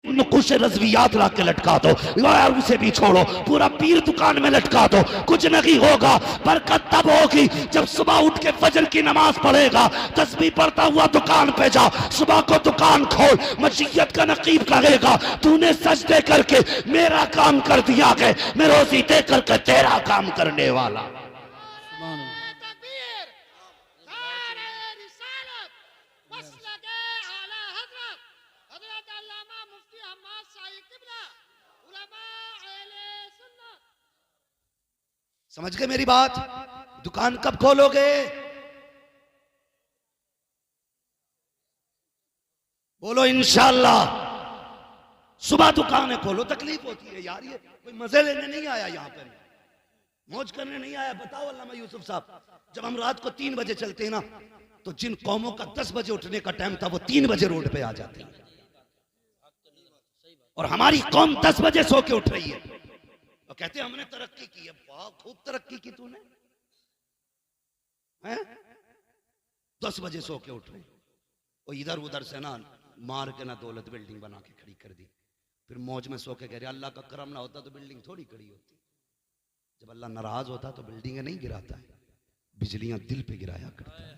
नुकुश रज़वियात ला के लटका दो यार, उसे भी छोड़ो, पूरा पीर दुकान में लटका दो, कुछ नहीं होगा। बरकत तब होगी जब सुबह उठ के फजर की नमाज पढ़ेगा, तस्बीह पढ़ता हुआ दुकान पे जा, सुबह को दुकान खोल, मशीयत का नकीब कहेगा तूने सजदे करके मेरा काम कर दिया है, मैं रोजी दे करके तेरा काम करने वाला। समझ गए मेरी बात? दुकान कब खोलोगे? बोलो इंशाअल्लाह। सुबह दुकानें खोलो। तकलीफ होती है यार, ये कोई मजे लेने नहीं आया, यहां पर मौज करने नहीं आया। बताओ अल्लामा यूसुफ साहब, जब हम रात को 3 बजे चलते हैं ना, तो जिन कौमों का 10 बजे उठने का टाइम था, वो 3 बजे रोड पे आ जाते हैं, और हमारी कौम 10 बजे सो के उठ रही है और कहते हैं हमने तरक्की की है। वाह, खूब तरक्की की तूने, हैं? 10 बजे सो के उठ रहे, और इधर उधर से ना मार के ना दौलत बिल्डिंग बना के खड़ी कर दी। फिर मौज में सो के कह रहे अल्लाह का करम ना होता तो बिल्डिंग थोड़ी खड़ी होती। जब अल्लाह नाराज होता तो बिल्डिंगें नहीं गिराता है, बिजलियां दिल पे गिराया करता है।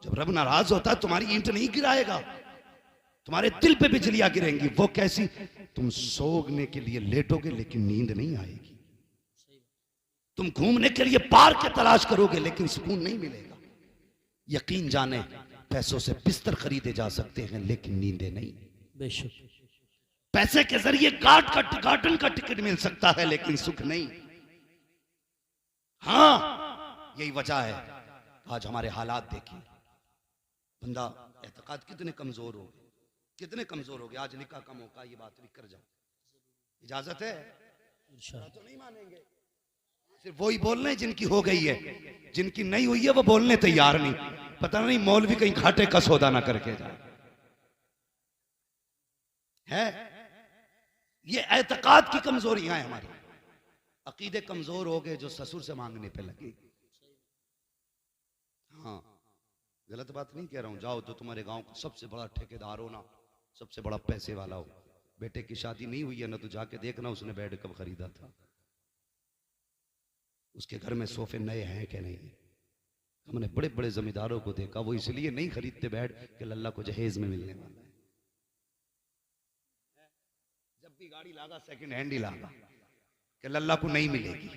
जब रब नाराज होता है तुम्हारी ईंट नहीं गिराएगा, तुम्हारे दिल पे बिजलियां गिरेंगी। वो कैसी? तुम सोने के लिए लेटोगे लेकिन नींद नहीं आएगी, तुम घूमने के लिए पार्क की तलाश करोगे लेकिन सुकून नहीं मिलेगा। यकीन जाने पैसों से बिस्तर खरीदे जा सकते हैं लेकिन नींदें नहीं। बेशक पैसे के जरिए गार्डन का टिकट मिल सकता है लेकिन सुख नहीं। हाँ, यही वजह है आज हमारे हालात देखिए। बंदा एतकाद कितने कमजोर हो गए, कितने कमजोर हो गए। आज निकाह का मौका, ये बात भी कर जाओ, इजाजत है? तो नहीं मानेंगे। सिर्फ वही बोल रहे हैं जिनकी हो गई है, जिनकी नहीं हुई है वो बोलने तैयार नहीं। पता नहीं मौलवी कहीं घाटे का सौदा ना करके जाए। है ये एतकाद की कमजोरियां हैं हमारी। अकीदे कमजोर हो गए जो ससुर से मांगने पे लगे। हाँ, गलत बात नहीं कह रहा हूं। जाओ तो तुम्हारे गांव का सबसे बड़ा ठेकेदार हो ना, सबसे बड़ा पैसे वाला हो, बेटे की शादी नहीं हुई है ना, तो जाके देखना उसने बेड कब खरीदा था, उसके घर में सोफे नए हैं कि नहीं। हमने बड़े बड़े जमींदारों को देखा, वो इसलिए नहीं खरीदते बेड कि लल्ला को जहेज में मिलने वाला है। जब भी गाड़ी लागा सेकंड हैंड ही लागा कि लल्ला को नहीं मिलेगी।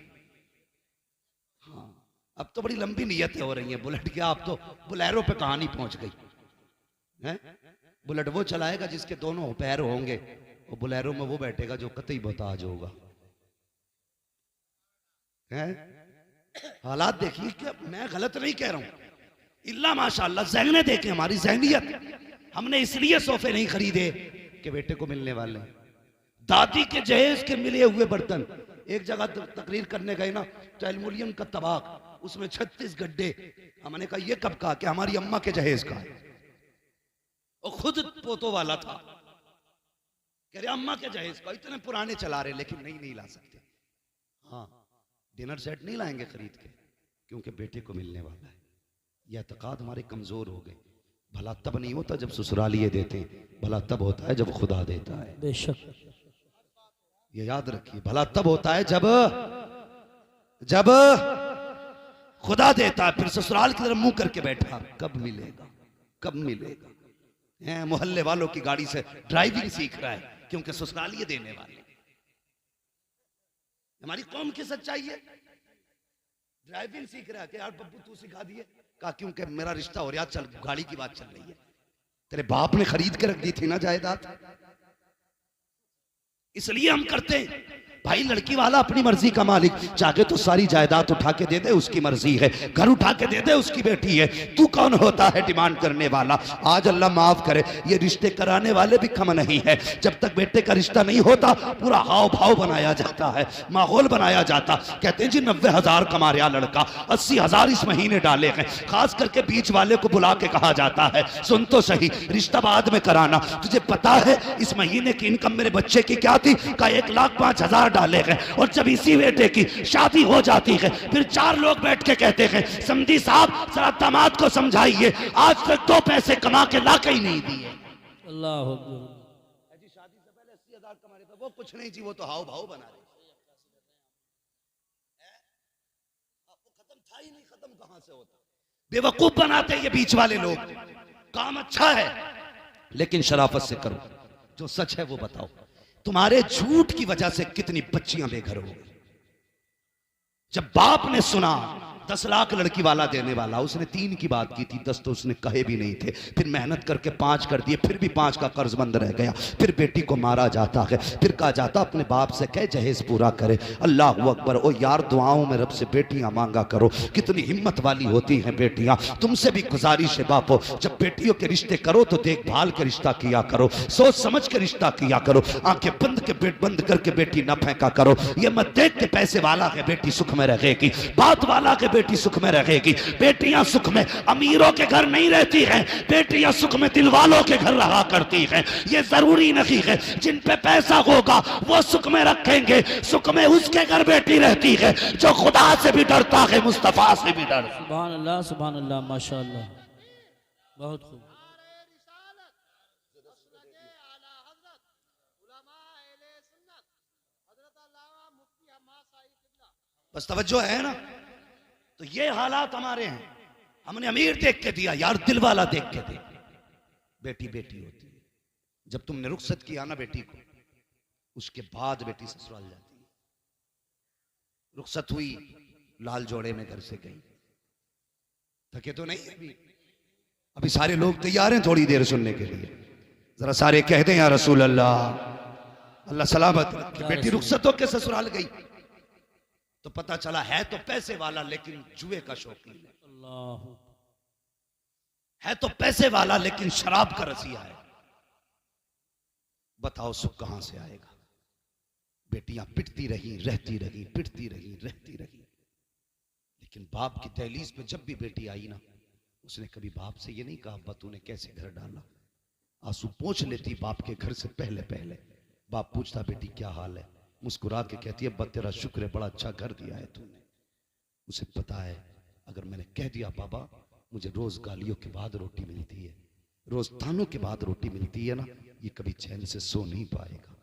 हाँ, अब तो बड़ी लंबी नियतें हो रही हैं। बुलेट क्या, अब तो बुलेरो पे कहानी पहुंच गई है। बुलेट वो चलाएगा जिसके दोनों पैर होंगे, और बुलेरो में वो बैठेगा जो कतई बताज होगा। हालात देखिए, क्या मैं गलत नहीं कह रहा हूं। इल्ला माशाअल्लाह ज़हने देखे हमारी ज़हनियत। हमने इसलिए सोफे नहीं खरीदे कि बेटे को मिलने वाले, दादी के जहेज के मिले हुए बर्तन। एक जगह तकरीर करने गए ना, तो एल्युमिनियम का तबाक, उसमें 36 गड्ढे। हमने कहा ये कब कहा? कि हमारी अम्मा के जहेज का है, और खुद पोतों वाला था। कह रहे अम्मा के जहेज का, इतने पुराने चला रहे लेकिन नहीं ला सकते। हाँ, डिनर सेट नहीं लाएंगे खरीद के क्योंकि बेटे को मिलने वाला है। यह एतकाद हमारे कमजोर हो गए। भला तब नहीं होता जब ससुरालिये देते, भला तब होता है जब खुदा देता है। बेशक ये याद रखिए, भला तब होता है जब खुदा देता है। फिर ससुराल की तरफ मुंह करके बैठा, कब मिलेगा, कब मिलेगा। मोहल्ले वालों की गाड़ी से ड्राइविंग सीख रहा है क्योंकि ससुरालिये देने वाले। हमारी कौम की सच्चाई है। ड्राइविंग सीख रहा है कि यार बब्बू तू सिखा दिए। कहा क्योंकि मेरा रिश्ता हो रहा, चल गाड़ी की बात चल रही है। तेरे बाप ने खरीद के रख दी थी ना जायदाद, इसलिए हम करते हैं। भाई लड़की वाला अपनी मर्जी का मालिक, चाहे तो सारी जायदाद उठा के दे दे, उसकी मर्जी है। घर उठा के दे दे, उसकी बेटी है। तू कौन होता है डिमांड करने वाला? आज अल्लाह माफ करे, ये रिश्ते कराने वाले भी कम नहीं है। जब तक बेटे का रिश्ता नहीं होता, पूरा हाव भाव बनाया जाता है, माहौल बनाया जाता। कहते हैं जी 90,000 कमा रहा लड़का, 80,000 इस महीने डाले हैं। खास करके बीच वाले को बुला के कहा जाता है, सुन तो सही, रिश्ता बाद में कराना। तुझे पता है इस महीने की इनकम मेरे बच्चे की क्या थी? का 1,05,000 डाले हैं। और जब इसी बेटे की शादी हो जाती है, फिर 4 लोग बैठ के कहते हैं समधी साहब जरा दामाद को समझाइए, आज तक 2 पैसे कमा के ला के ही नहीं दिए। अल्लाह 80,000 कमा रहे थे, वो कुछ नहीं जी, वो तो हाव भाव बना रहे, वो खत्म था ही नहीं, खत्म कहां से होता। बेवकूफ बनाते ये बीच वाले लोग। काम अच्छा है लेकिन शराफत से करो, जो सच है वो बताओ। तुम्हारे झूठ की वजह से कितनी बच्चियां बेघर हो गई। जब बाप ने सुना 10 लाख लड़की वाला देने वाला, उसने 3 की बात की थी, 10 तो उसने कहे भी नहीं थे। फिर मेहनत करके 5 कर दिए, फिर भी 5 का कर्जमंद रह गया। फिर बेटी को मारा जाता है, फिर कहा जाता अपने बाप से कहे जहेज पूरा करे। अल्लाह अकबर। ओ यार, दुआओं में रब से बेटियां मांगा करो, कितनी हिम्मत वाली होती हैं बेटियां। तुमसे भी गुजारिश है बापो, जब बेटियों के रिश्ते करो तो देखभाल के रिश्ता किया करो, सोच समझ के रिश्ता किया करो। आंखें बंद करके बेटी न फेंका करो। ये मत देख के पैसे वाला है बेटी सुख में रहेगी, बात वाला के बेटी सुख में रहेगी। बेटियां सुख में अमीरों के घर नहीं रहती हैं, बेटियां सुख में दिल वालों के घर रहा करती हैं। ये जरूरी नहीं है जिन पे पैसा होगा वो सुख में रखेंगे, सुख में उसके घर बेटी रहती है जो खुदा से भी डरता है, मुस्तफा से भी डरता। सुभान अल्लाह, माशाअल्लाह, बहुत खूब। बस तवज्जो है ना। तो ये हालात हमारे हैं। हमने अमीर देख के दिया यार, दिल वाला देख के दे। बेटी बेटी होती है। जब तुमने रुखसत किया ना बेटी को, उसके बाद बेटी ससुराल जाती है। रुखसत हुई, लाल जोड़े में घर से गई, थके तो नहीं अभी? अभी सारे लोग तैयार हैं थोड़ी देर सुनने के लिए। जरा सारे कह दें या रसूल अल्लाह, अल्लाह सलामत रखे। बेटी रुखसत होकर ससुराल गई तो पता चला है तो पैसे वाला लेकिन जुए का शौकीन है। अल्लाह। है तो पैसे वाला लेकिन शराब का रसिया है। बताओ सुख कहां से आएगा? बेटियां पिटती रही, रहती रही, पिटती रही, रहती रही। लेकिन बाप की दहलीज पे जब भी बेटी आई ना, उसने कभी बाप से ये नहीं कहा अब्बा तूने कैसे घर डाला। आंसू पोंछ लेती बाप के घर से पहले पहले। बाप पूछता बेटी क्या हाल है, मुस्कुरा के कहती है अब्बा तेरा शुक्र है, बड़ा अच्छा घर दिया है तूने। उसे पता है अगर मैंने कह दिया बाबा मुझे रोज गालियों के बाद रोटी मिलती है, रोज तानों के बाद रोटी मिलती है ना, ये कभी चैन से सो नहीं पाएगा,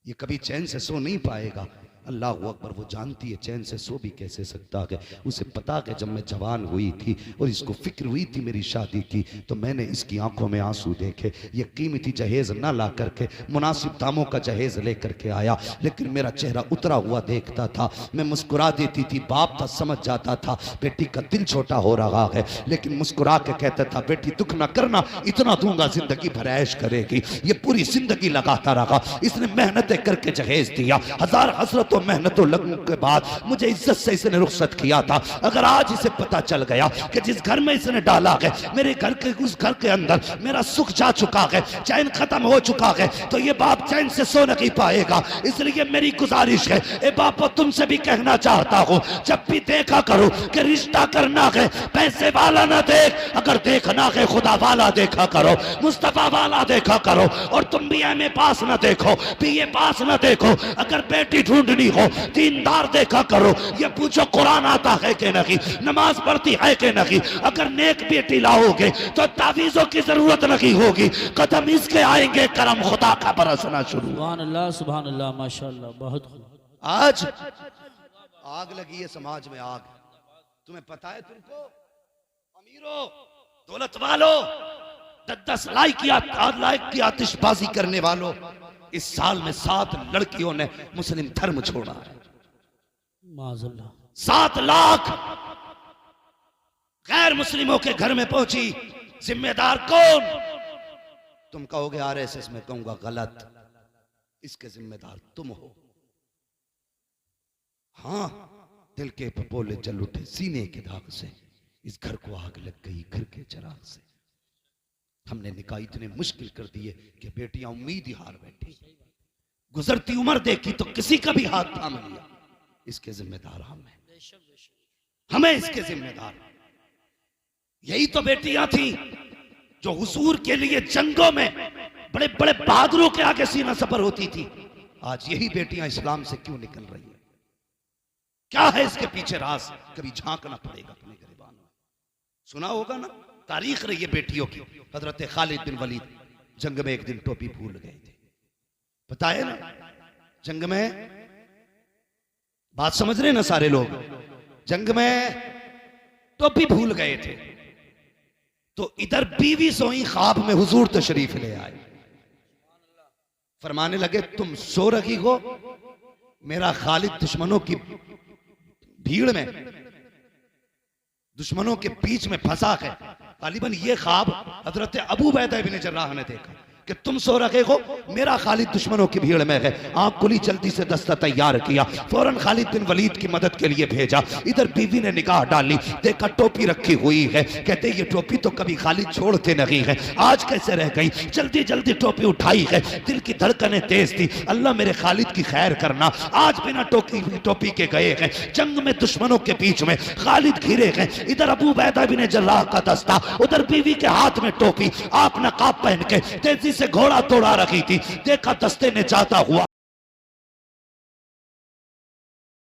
ये कभी चैन से सो नहीं पाएगा। अल्लाह अकबर। वो जानती है चैन से सो भी कैसे सकता है। उसे पता है जब मैं जवान हुई थी और इसको फिक्र हुई थी मेरी शादी की, तो मैंने इसकी आंखों में आंसू देखे। ये कीमती जहेज ना ला करके मुनासिब दामों का जहेज लेकर के आया, लेकिन मेरा चेहरा उतरा हुआ देखता था, मैं मुस्कुरा देती थी। बाप था समझ जाता था बेटी का दिल छोटा हो रहा है, लेकिन मुस्कुरा के कहता था बेटी दुख ना करना, इतना दूंगा जिंदगी भर ऐश करेगी। ये पूरी जिंदगी लगाता रहा, इसने मेहनतें करके जहेज दिया। हजार हसरत मेहनतों लगने के बाद मुझे इज्जत से इसने रुखसत किया था। अगर आज इसे पता चल गया कि जिस घर में इसने डाला है मेरे घर के उस घर के अंदर मेरा सुख जा चुका है, चैन खत्म हो चुका है, तो ये बाप चैन से सो नहीं पाएगा। इसलिए मेरी गुजारिश है ए बापो तुमसे भी कहना चाहता हूं, जब भी देखा करो कि रिश्ता करना है पैसे वाला ना देख, अगर देखना है खुदा वाला देखा करो, मुस्तफा वाला देखा करो। और तुम भी एमए पास ना देखो, बीए पास ना देखो। अगर बेटी ढूंढनी हो दीनदार देखा करो, ये पूछो कुरान आता है कि नहीं, नमाज पढ़ती है कि नहीं। अगर नेक बेटी लाओगे तो तावीज़ों की जरूरत नहीं होगी, कदम इसके आएंगे, करम खुदा का बरसना शुरू। सुभान अल्लाह, माशाअल्लाह, बहुत खूब। आज आग लगी है समाज में, आग। तुम्हें पता है तुमको अमीरों दौलत वालों 10 लाख की आतिशबाजी करने वालों, इस साल में 7 लड़कियों ने मुस्लिम धर्म छोड़ा है। 7 लाख गैर मुस्लिमों के घर में पहुंची। जिम्मेदार कौन? तुम कहोगे आरएसएस, में कहूंगा गलत, इसके जिम्मेदार तुम हो। हाँ, दिल के पपोले जल उठे सीने के दाग से, इस घर को आग लग गई घर के चिराग से। हमने निकाह इतने मुश्किल कर दिए कि बेटियां उम्मीद ही हार बैठी। गुजरती उम्र देखी तो किसी का भी हाथ थाम लिया। इसके जिम्मेदार हम हैं, हमें इसके जिम्मेदार। यही तो बेटियां थी जो हुजूर के लिए जंगों में बड़े बड़े बहादुरों के आगे सीना सफर होती थी। आज यही बेटियां इस्लाम से क्यों निकल रही है? क्या है इसके पीछे राज? कभी झांकना पड़ेगा अपने गिरबान में। सुना होगा ना तारीख रही है बेटियों की। हजरत खालिद बिन वलीद जंग में एक दिन टोपी भूल गए थे, बताए ना जंग में, बात समझ रहे ना सारे लोग, जंग में टोपी भूल गए थे तो इधर बीवी सोई, ख्वाब में हुजूर तशरीफ ले आए, फरमाने लगे तुम सो रही हो, मेरा खालिद दुश्मनों की भीड़ में, दुश्मनों के बीच में फंसा है। गालिबन ये ख्वाब हजरत अबू बैदा इब्न जर्राह ने देखा कि तुम सो रहे हो, मेरा खालिद दुश्मनों की भीड़ में है। आंख खुली, जल्दी से दस्ता तैयार किया, फौरन खालिद बिन वलीद की मदद के लिए भेजा। इधर बीवी ने निगाह डाली, देखा टोपी रखी हुई है। कहते ये टोपी तो कभी खालिद छोड़ते नहीं है, आज कैसे रह गई। जल्दी जल्दी टोपी उठाई है, दिल की धड़कनें तेज थी। अल्लाह मेरे खालिद की खैर करना, आज बिना टोपी के गए हैं, जंग में दुश्मनों के बीच में खालिद घिरे हैं। इधर अबू बैदा बिन जर्राह का दस्ता, उधर बीवी के हाथ में टोपी, आप नकाब पहन के तेजी से घोड़ा तोड़ा रखी थी। देखा दस्ते ने जाता हुआ